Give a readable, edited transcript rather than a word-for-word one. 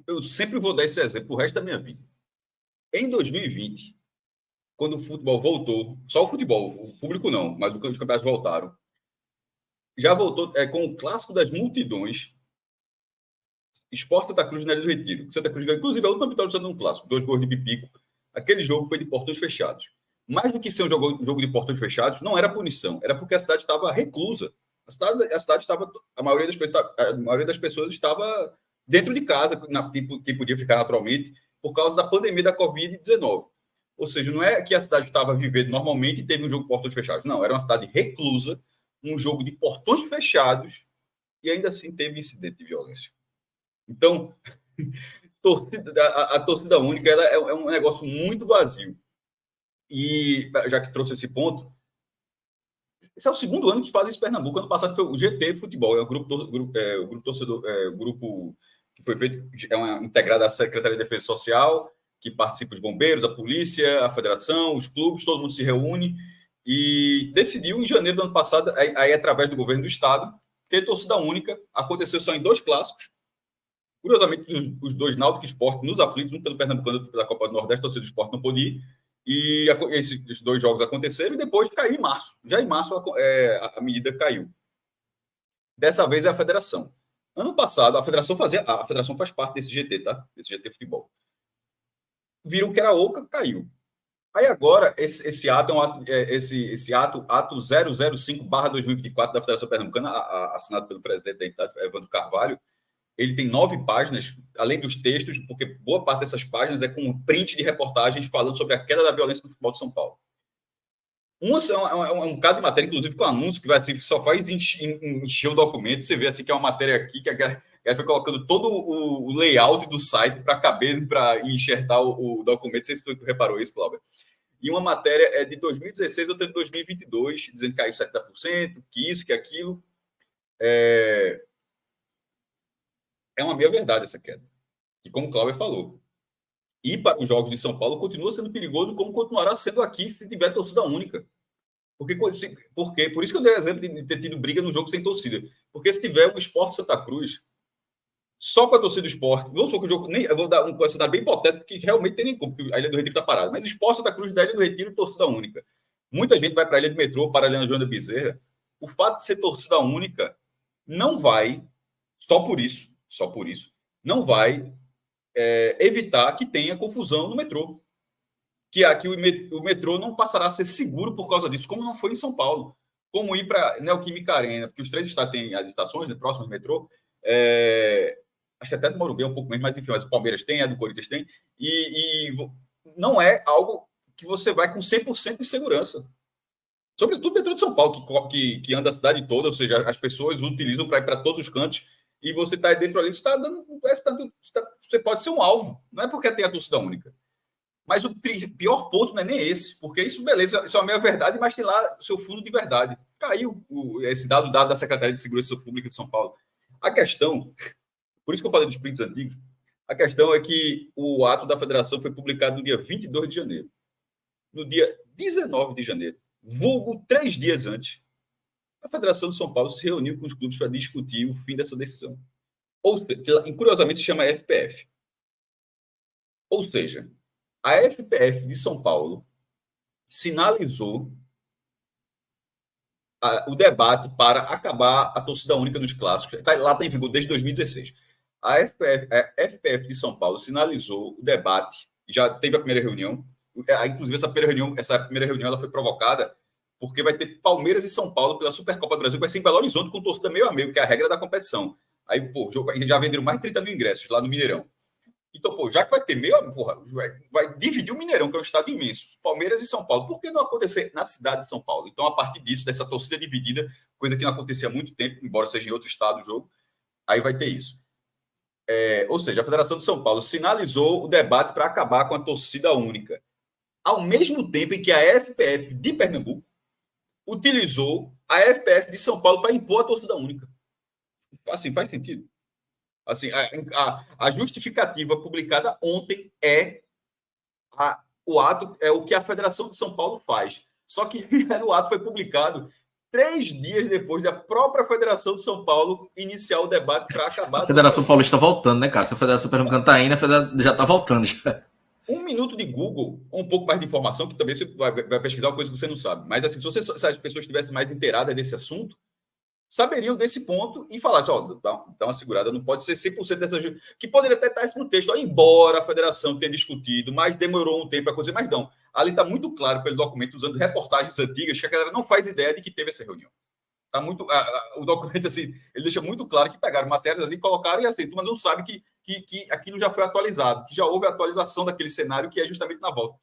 eu sempre vou dar esse exemplo o resto da minha vida. Em 2020, quando o futebol voltou, só o futebol, o público não, mas os campeonatos voltaram, já voltou com o clássico das multidões, Sport Santa Cruz na Ilha do Retiro. Santa Cruz ganhou, inclusive, a última vitória do Santa no clássico, 2 gols de Pipico. Aquele jogo foi de portões fechados. Mais do que ser um jogo de portões fechados, não era punição, era porque a cidade estava reclusa. A cidade estava, a maioria das pessoas estava dentro de casa, que podia ficar naturalmente, por causa da pandemia da Covid-19. Ou seja, não é que a cidade estava vivendo normalmente e teve um jogo de portões fechados. Não, era uma cidade reclusa, um jogo de portões fechados, e ainda assim teve incidente de violência. Então, a torcida única ela é um negócio muito vazio. E, já que trouxe esse ponto, esse é o segundo ano que faz isso em Pernambuco. Ano passado foi o GT Futebol, é o grupo torcedor, o grupo que foi feito, integrado à Secretaria de Defesa Social, que participa os bombeiros, a polícia, a federação, os clubes, todo mundo se reúne e decidiu em janeiro do ano passado, aí através do governo do estado, ter torcida única. Aconteceu só em 2 clássicos. Curiosamente, os 2, Náutico e Sport, nos aflitos, um pelo Pernambucano, outro pela Copa do Nordeste, a torcida do Sport não pôde ir. E esses 2 jogos aconteceram e depois caiu em março. Já em março a medida caiu. Dessa vez é a federação. Ano passado, a federação faz parte desse GT, tá? Desse GT Futebol. Viram que era oca, caiu. Aí agora, esse ato esse ato 005/2024 da Federação Pernambucana, assinado pelo presidente da entidade, Evandro Carvalho, ele tem 9 páginas, além dos textos, porque boa parte dessas páginas é com um print de reportagens falando sobre a queda da violência no futebol de São Paulo. Um bocado de matéria, inclusive com anúncio, que vai assim, só faz encher o documento. Você vê assim que é uma matéria aqui que a galera foi colocando todo o layout do site para caber, para enxertar o documento. Não sei se tu reparou isso, Cláudio. E uma matéria é de 2016, outra de 2022, dizendo que caiu 70%, que isso, que aquilo. É uma meia verdade essa queda. E como o Cláudio falou, ir para os jogos de São Paulo continua sendo perigoso, como continuará sendo aqui se tiver torcida única. Por isso que eu dei o exemplo de ter tido briga no jogo sem torcida. Porque se tiver um Sport Santa Cruz, só com a torcida do Sport, vamos supor que o jogo, eu vou dar um cenário bem hipotético, que realmente tem nem como, porque a Ilha do Retiro está parada. Mas Sport Santa Cruz da Ilha do Retiro, torcida única. Muita gente vai para a Ilha do Metrô, para a Ilha Joana Bezerra. O fato de ser torcida única não vai, só por isso, não vai evitar que tenha confusão no metrô. Que aqui o metrô não passará a ser seguro por causa disso, como não foi em São Paulo. Como ir para Neoquímica Arena, porque os 3 estados têm as estações, né, próximas do metrô. Acho que até do Morumbi é um pouco menos, mas enfim, mas o Palmeiras tem, a do Corinthians tem. E não é algo que você vai com 100% de segurança. Sobretudo o metrô de São Paulo, que anda a cidade toda, ou seja, as pessoas utilizam para ir para todos os cantos, e você está dentro ali, você pode ser um alvo. Não é porque tem a torcida única. Mas o pior ponto não é nem esse, porque isso, beleza, isso é uma meia verdade, mas tem lá o seu fundo de verdade. Caiu esse dado da Secretaria de Segurança Pública de São Paulo. A questão, por isso que eu falei dos prints antigos, a questão é que o ato da federação foi publicado no dia 22 de janeiro. No dia 19 de janeiro, vulgo 3 dias antes, a Federação de São Paulo se reuniu com os clubes para discutir o fim dessa decisão. Curiosamente, se chama FPF. Ou seja, a FPF de São Paulo sinalizou o debate para acabar a torcida única nos clássicos. Lá está em vigor desde 2016. A FPF de São Paulo sinalizou o debate, já teve a primeira reunião. Inclusive, essa primeira reunião ela foi provocada porque vai ter Palmeiras e São Paulo pela Supercopa do Brasil, que vai ser em Belo Horizonte com torcida meio a meio, que é a regra da competição. Aí, já venderam mais de 30 mil ingressos lá no Mineirão. Então, já que vai ter vai dividir o Mineirão, que é um estado imenso, Palmeiras e São Paulo. Por que não acontecer na cidade de São Paulo? Então, a partir disso, dessa torcida dividida, coisa que não acontecia há muito tempo, embora seja em outro estado o jogo, aí vai ter isso. Ou seja, a Federação de São Paulo sinalizou o debate para acabar com a torcida única, ao mesmo tempo em que a FPF de Pernambuco utilizou a FPF de São Paulo para impor a torcida única. Assim, faz sentido? Assim, a justificativa publicada ontem o ato é o que a Federação de São Paulo faz. Só que o ato foi publicado 3 dias depois da própria Federação de São Paulo iniciar o debate para acabar. A Federação Paulista voltando, né, cara? Se a Federação Pernambucana tá indo, a Federação já tá voltando. Já. 1 minuto de Google, ou um pouco mais de informação, que também você vai pesquisar uma coisa que você não sabe. Mas, assim, se as pessoas estivessem mais inteiradas desse assunto, saberiam desse ponto e falassem, ó, dá uma segurada, não pode ser 100% dessa gente. Que poderia até estar isso no texto, ó, embora a federação tenha discutido, mas demorou um tempo para acontecer, mas não. Ali está muito claro pelo documento, usando reportagens antigas, que a galera não faz ideia de que teve essa reunião. Tá muito, o documento, assim, ele deixa muito claro que pegaram matérias ali, colocaram e assim, mas não sabe que aquilo já foi atualizado, que já houve atualização daquele cenário, que é justamente na volta.